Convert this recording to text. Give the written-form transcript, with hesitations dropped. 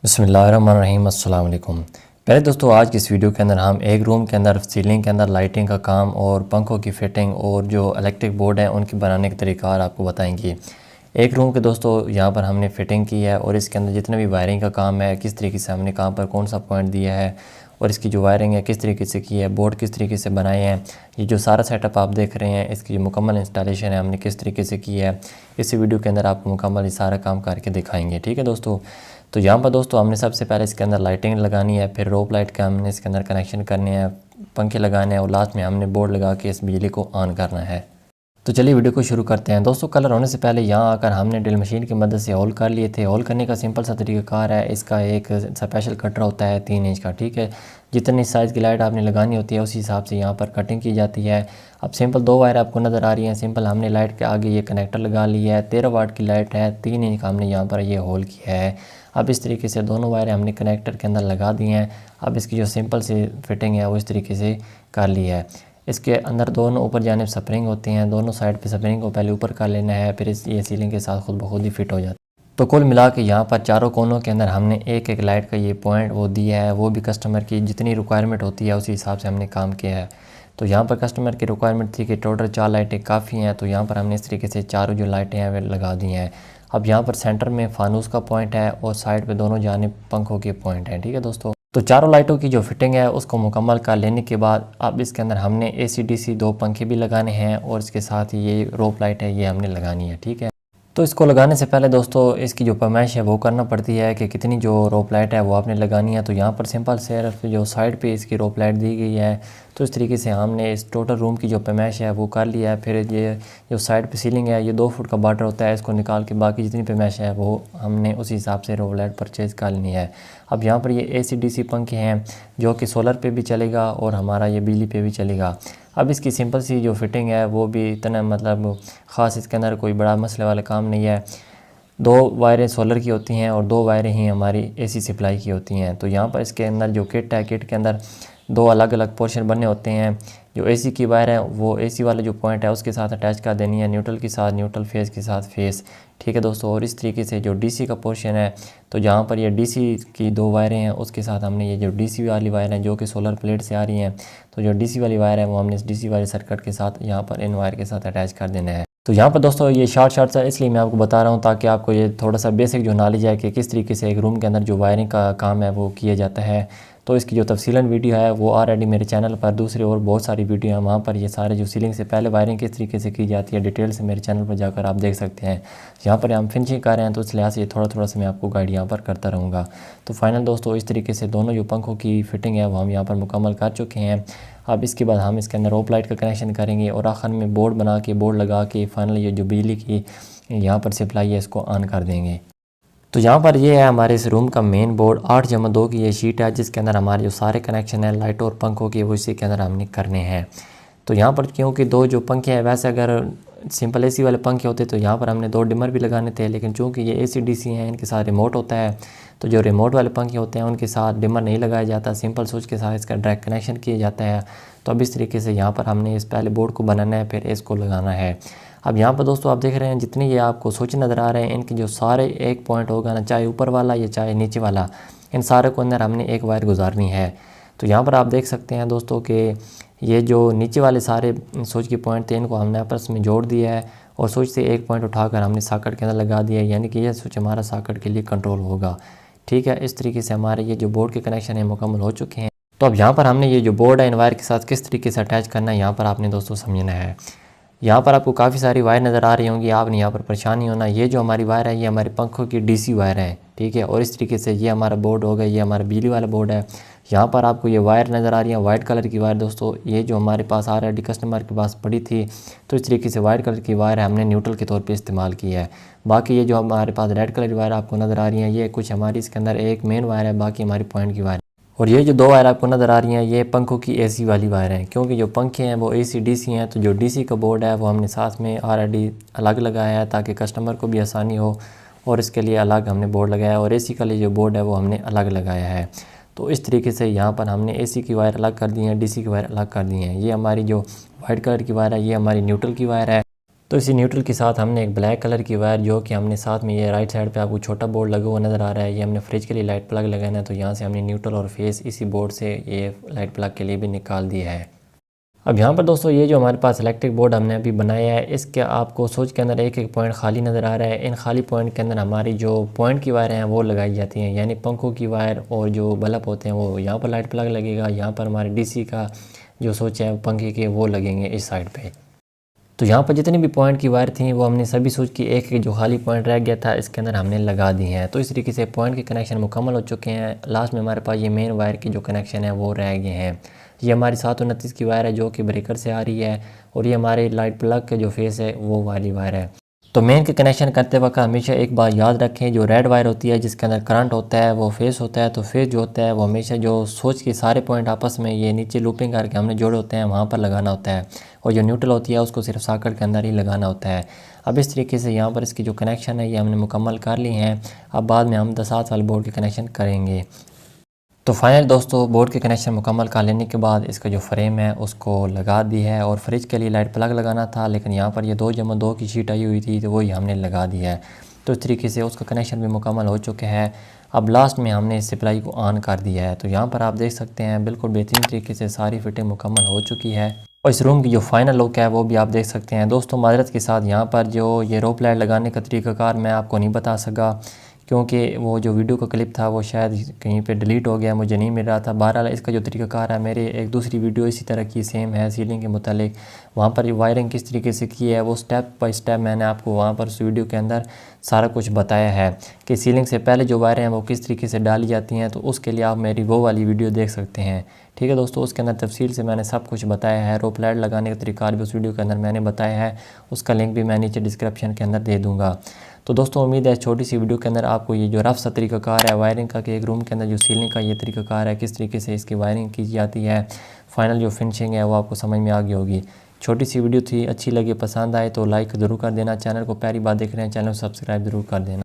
बिस्मिल्लाहिर्रहमानिर्रहीम अस्सलाम वालेकुम। पहले दोस्तों आज की इस वीडियो के अंदर हम एक रूम के अंदर सीलिंग के अंदर लाइटिंग का काम और पंखों की फिटिंग और जो इलेक्ट्रिक बोर्ड है उनकी बनाने के तरीक़ार आपको बताएंगे। एक रूम के दोस्तों यहाँ पर हमने फ़िटिंग की है और इसके अंदर जितने भी वायरिंग का काम है, किस तरीके से हमने काम पर कौन सा पॉइंट दिया है और इसकी जो वायरिंग है किस तरीके से की है, बोर्ड किस तरीके से बनाए हैं, ये जो सारा सेटअप आप देख रहे हैं इसकी जो मुकम्मल इंस्टॉलेशन है हमने किस तरीके से की है, इस वीडियो के अंदर आपको मुकम्मल ये सारा काम करके दिखाएंगे। ठीक है दोस्तों। तो यहाँ पर दोस्तों हमने सबसे पहले इसके अंदर लाइटिंग लगानी है, फिर रोप लाइट का हमने इसके अंदर कनेक्शन करने हैं, पंखे लगाने हैं और लास्ट में हमने बोर्ड लगा के इस बिजली को ऑन करना है। तो चलिए वीडियो को शुरू करते हैं। दोस्तों कलर होने से पहले यहाँ आकर हमने ड्रिल मशीन की मदद से होल कर लिए थे। होल करने का सिंपल सा तरीकाकार है, इसका एक स्पेशल कटर होता है 3 इंच का। ठीक है, जितनी साइज़ की लाइट आपने लगानी होती है उसी हिसाब से यहाँ पर कटिंग की जाती है। अब सिंपल 2 वायर आपको नज़र आ रही हैं। सिंपल हमने लाइट के आगे ये कनेक्टर लगा लिया है, 13 वाट की लाइट है, 3 इंच का हमने यहाँ पर ये होल किया है। अब इस तरीके से दोनों वायर हमने कनेक्टर के अंदर लगा दी हैं। अब इसकी जो सिंपल सी फिटिंग है वो इस तरीके से कर ली है। इसके अंदर दोनों ऊपर जानिब स्प्रिंग होती हैं, दोनों साइड पे स्प्रिंग को पहले ऊपर कर लेना है, फिर ये सीलिंग के साथ खुद ब खुद ही फिट हो जाता है। तो कुल मिला के यहाँ पर चारों कोनों के अंदर हमने एक एक लाइट का ये पॉइंट वो दिया है, वो भी कस्टमर की जितनी रिक्वायरमेंट होती है उसी हिसाब से हमने काम किया है। तो यहाँ पर कस्टमर की रिक्वायरमेंट थी कि टोटल 4 लाइटें काफ़ी हैं, तो यहाँ पर हमने इस तरीके से चारों जो लाइटें हैं वे लगा दी हैं। अब यहाँ पर सेंटर में फानूस का पॉइंट है और साइड पे दोनों जानिब पंखों के पॉइंट हैं। ठीक है दोस्तों। तो चारों लाइटों की जो फिटिंग है उसको मुकम्मल कर लेने के बाद अब इसके अंदर हमने AC/DC 2 पंखे भी लगाने हैं और इसके साथ ही ये रोप लाइट है ये हमने लगानी है। ठीक है। तो इसको लगाने से पहले दोस्तों इसकी जो पैमाइश है वो करना पड़ती है कि कितनी जो रोप लाइट है वो आपने लगानी है। तो यहाँ पर सिंपल सिर्फ जो साइड पे इसकी रोप लाइट दी गई है, तो इस तरीके से हमने इस टोटल रूम की जो पैमाइश है वो कर लिया है। फिर ये जो साइड पे सीलिंग है ये 2 फुट का बॉर्डर होता है, इसको निकाल के बाकी जितनी पैमाइश है वो हमने उसी हिसाब से रोप लाइट परचेज़ कर लेनी है। अब यहाँ पर ये AC/DC पंखे हैं जो कि सोलर पे भी चलेगा और हमारा ये बिजली पे भी चलेगा। अब इसकी सिंपल सी जो फिटिंग है वो भी इतना मतलब ख़ास इसके अंदर कोई बड़ा मसले वाला काम नहीं है। 2 वायरें सोलर की होती हैं और 2 वायरें ही हमारी AC सप्लाई की होती हैं। तो यहाँ पर इसके अंदर जो किट है, किट के अंदर 2 अलग अलग पोर्शन बने होते हैं। जो AC की वायर है वो AC वाला जो पॉइंट है उसके साथ अटैच कर देनी है, न्यूट्रल के साथ न्यूट्रल, फेस के साथ फेस। ठीक है दोस्तों। और इस तरीके से जो DC का पोर्शन है, तो जहाँ पर ये DC की 2 वायरें हैं उसके साथ हमने ये जो DC वाली वायर है जो कि सोलर प्लेट से आ रही हैं, तो जो DC वाली वायर है वो हमने इस DC वाले सर्किट के साथ यहाँ पर इन वायर के साथ अटैच कर देना है। तो यहाँ पर दोस्तों ये शॉर्ट सा इसलिए मैं आपको बता रहा हूँ ताकि आपको ये थोड़ा सा बेसिक जो नॉलेज है कि किस तरीके से एक रूम के अंदर जो वायरिंग का काम है वो किया जाता है। तो इसकी जो तफसीलन वीडियो है वो ऑलरेडी मेरे चैनल पर दूसरे और बहुत सारी वीडियो हैं, वहाँ पर ये सारे जो सीलिंग से पहले वायरिंग किस तरीके से की जाती है डिटेल से मेरे चैनल पर जाकर आप देख सकते हैं। यहाँ पर हम फिनिशिंग कर रहे हैं तो इस लिहाज से ये थोड़ा से मैं आपको गाइड यहाँ पर करता रहूँगा। तो फाइनल दोस्तों इस तरीके से दोनों जो पंखों की फिटिंग है वो हम यहाँ पर मुकम्मल कर चुके हैं। अब इसके बाद हम इसके अंदर रोप लाइट का कनेक्शन करेंगे और आखिर में बोर्ड बना के बोर्ड लगा के फाइनल ये जो बिजली की यहाँ पर सप्लाई है इसको ऑन कर देंगे। तो यहाँ पर ये है हमारे इस रूम का मेन बोर्ड, 8/2 की ये शीट है जिसके अंदर हमारे जो सारे कनेक्शन है लाइट और पंखों के वो इसी के अंदर हमने करने हैं। तो यहाँ पर क्योंकि 2 जो पंखे हैं, वैसे अगर सिंपल AC वाले पंखे होते तो यहाँ पर हमने 2 डिमर भी लगाने थे, लेकिन चूँकि ये AC/DC हैं इनके साथ रिमोट होता है, तो जो रिमोट वाले पंखे होते हैं उनके साथ डिमर नहीं लगाया जाता, सिंपल स्विच के साथ इसका डायरेक्ट कनेक्शन किया जाता है। तो अब इस तरीके से यहाँ पर हमने इस पहले बोर्ड को बनाना है फिर इसको लगाना है। अब यहाँ पर दोस्तों आप देख रहे हैं जितने ये आपको स्विच नज़र आ रहे हैं इनके जो सारे एक पॉइंट होगा ना, चाहे ऊपर वाला या चाहे नीचे वाला, इन सारे को अंदर हमने एक वायर गुजारनी है। तो यहाँ पर आप देख सकते हैं दोस्तों कि ये जो नीचे वाले सारे स्विच के पॉइंट थे इनको हमने आपस में जोड़ दिया है और स्विच से एक पॉइंट उठाकर हमने सॉकेट के अंदर लगा दिया है, यानी कि यह स्विच हमारा सॉकेट के लिए कंट्रोल होगा। ठीक है, इस तरीके से हमारे ये जो बोर्ड के कनेक्शन है मुकम्मल हो चुके हैं। तो अब यहाँ पर हमने ये जो बोर्ड है इन वायर के साथ किस तरीके से अटैच करना है यहाँ पर आपने दोस्तों समझना है। यहाँ पर आपको काफ़ी सारी वायर नज़र आ रही होंगी, आपने यहाँ पर परेशान नहीं होना। ये जो हमारी वायर है ये हमारे पंखों की DC वायर है। ठीक है, और इस तरीके से ये हमारा बोर्ड होगा, ये हमारा बिजली वाला बोर्ड है। यहाँ पर आपको ये वायर नज़र आ रही है वाइट कलर की वायर दोस्तों, ये जो हमारे पास ऑलरेडी कस्टमर के पास पड़ी थी, तो इस तरीके से वाइट कलर की वायर हमने न्यूट्रल के तौर पे इस्तेमाल की है। बाकी ये जो हमारे पास रेड कलर की वायर आपको नज़र आ रही है ये कुछ हमारी इसके अंदर एक मेन वायर है, बाकी हमारी पॉइंट की वायर। और ये जो 2 वायर आपको नज़र आ रही हैं ये पंखों की AC वाली वायर हैं, क्योंकि जो पंखे हैं वो AC/DC हैं, तो जो DC का बोर्ड है वो हमने साथ में ऑलरेडी अलग लगाया है ताकि कस्टमर को भी आसानी हो, और इसके लिए अलग हमने बोर्ड लगाया है। और AC का लिए जो बोर्ड है वो हमने अलग लगाया है। तो इस तरीके से यहाँ पर हमने AC की वायर अलग कर दी है, DC की वायर अलग कर दी हैं। ये हमारी जो वाइट कलर की वायर है ये हमारी न्यूट्रल की वायर है तो इसी न्यूट्रल के साथ हमने एक ब्लैक कलर की वायर जो कि हमने साथ में ये राइट साइड पे आपको छोटा बोर्ड लगा हुआ नज़र आ रहा है, ये हमने फ्रिज के लिए लाइट प्लग लगाना है। तो यहाँ से हमने न्यूट्रल और फेस इसी बोर्ड से ये लाइट प्लग के लिए भी निकाल दिया है। अब यहाँ पर दोस्तों ये जो हमारे पास इलेक्ट्रिक बोर्ड हमने अभी बनाया है, इसके आपको स्विच के अंदर एक एक पॉइंट खाली नज़र आ रहा है। इन खाली पॉइंट के अंदर हमारी जो पॉइंट की वायर हैं वो लगाई जाती हैं, यानी पंखों की वायर और जो बल्ब होते हैं वो यहाँ पर लाइट प्लग लगेगा, यहाँ पर हमारे डीसी का जो स्विच है पंखे के वो लगेंगे इस साइड पे। तो यहाँ पर जितनी भी पॉइंट की वायर थी वो हमने सभी स्विच की एक एक जो खाली पॉइंट रह गया था इसके अंदर हमने लगा दी हैं। तो इस तरीके से पॉइंट के कनेक्शन मुकम्मल हो चुके हैं। लास्ट में हमारे पास ये मेन वायर की जो कनेक्शन है वो रह गए हैं। ये हमारी 729 की वायर है जो कि ब्रेकर से आ रही है, और ये हमारे लाइट प्लग के जो फेस है वो वाली वायर है। तो मेन के कनेक्शन करते वक्त हमेशा एक बात याद रखें, जो रेड वायर होती है जिसके अंदर करंट होता है वो फेस होता है। तो फेस जो होता है वो हमेशा जो स्विच के सारे पॉइंट आपस में ये नीचे लूपिंग करके हमने जोड़े होते हैं वहाँ पर लगाना होता है, और जो न्यूट्रल होती है उसको सिर्फ सॉकेट के अंदर ही लगाना होता है। अब इस तरीके से यहाँ पर इसकी जो कनेक्शन है ये हमने मुकम्मल कर ली हैं। अब बाद में हम 10 वाले बोर्ड के कनेक्शन करेंगे। तो फाइनल दोस्तों बोर्ड के कनेक्शन मुकम्मल कर लेने के बाद इसका जो फ्रेम है उसको लगा दी है, और फ्रिज के लिए लाइट प्लग लगाना था लेकिन यहाँ पर ये 2x2 की शीट आई हुई थी तो वही हमने लगा दी है। तो इस तरीके से उसका कनेक्शन भी मुकम्मल हो चुका है। अब लास्ट में हमने इस सप्लाई को ऑन कर दिया है। तो यहाँ पर आप देख सकते हैं बिल्कुल बेहतरीन तरीके से सारी फिटिंग मुकम्मल हो चुकी है, और इस रूम की जो फाइनल लुक है वो भी आप देख सकते हैं। दोस्तों माजरत के साथ यहाँ पर जो ये रोप लाइट लगाने का तरीक़ाकार मैं आपको नहीं बता सका, क्योंकि वो जो वीडियो का क्लिप था वो शायद कहीं पे डिलीट हो गया, मुझे नहीं मिल रहा था। बहरहाल इसका जो तरीक़ाकार है मेरे एक दूसरी वीडियो इसी तरह की सेम है सीलिंग के मुतालिक, वहाँ पर वायरिंग किस तरीके से की है वो स्टेप बाय स्टेप मैंने आपको वहाँ पर उस वीडियो के अंदर सारा कुछ बताया है कि सीलिंग से पहले जो वायरें हैं वो किस तरीके से डाली जाती हैं। तो उसके लिए आप मेरी वो वाली वीडियो देख सकते हैं। ठीक है दोस्तों, उसके अंदर तफसील से मैंने सब कुछ बताया है। रोप लाइट लगाने का तरीका भी उस वीडियो के अंदर मैंने बताया है, उसका लिंक भी मैं नीचे डिस्क्रिप्शन के अंदर दे दूँगा। तो दोस्तों उम्मीद है छोटी सी वीडियो के अंदर आपको ये जो रफ सा तरीक़ाकार है वायरिंग का कि एक रूम के अंदर जो सीलिंग का ये तरीक़ाकार है किस तरीके से इसकी वायरिंग की जाती है, फाइनल जो फिनिशिंग है वो आपको समझ में आ गई होगी। छोटी सी वीडियो थी, अच्छी लगी पसंद आए तो लाइक ज़रूर कर देना। चैनल को पहली बार देख रहे हैं चैनल को सब्सक्राइब ज़रूर कर देना।